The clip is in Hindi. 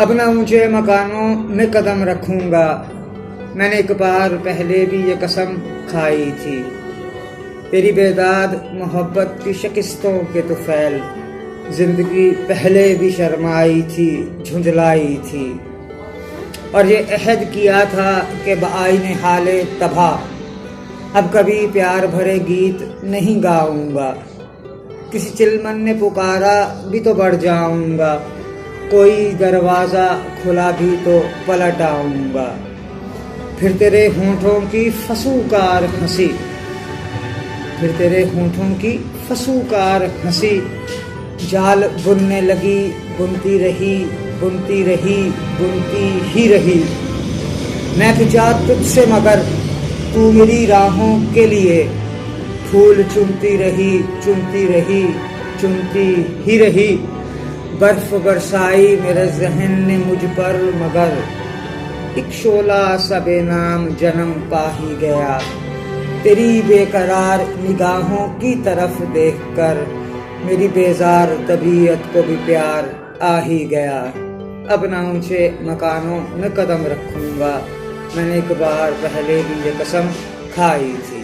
अब ना ऊंचे मकानों में कदम रखूंगा। मैंने एक बार पहले भी ये कसम खाई थी। तेरी बेदाद मोहब्बत की शिकस्तों के तुफैल जिंदगी पहले भी शर्माई थी, झुंझलाई थी। और ये अहद किया था कि बाइने हाले तबाह अब कभी प्यार भरे गीत नहीं गाऊंगा। किसी चिलमन ने पुकारा भी तो बढ़ जाऊंगा, कोई दरवाज़ा खुला भी तो पलट आऊंगा। फिर तेरे होंठों की फसूकार हंसी, फिर तेरे होंठों की फसूकार हंसी जाल बुनने लगी, बुनती रही, बुनती रही, बुनती ही रही। मैं खिंचा तुझसे मगर तू मेरी राहों के लिए फूल चुनती रही, चुनती रही, चुनती ही रही। बर्फ बरसाई मेरे जहन ने मुझ पर मगर एक शोला सा बेनाम जन्म पा ही गया। तेरी बेकरार निगाहों की तरफ देखकर मेरी बेजार तबीयत को भी प्यार आ ही गया। अब ना ऊंचे मकानों में कदम रखूंगा। मैंने एक बार पहले भी ये कसम खाई थी।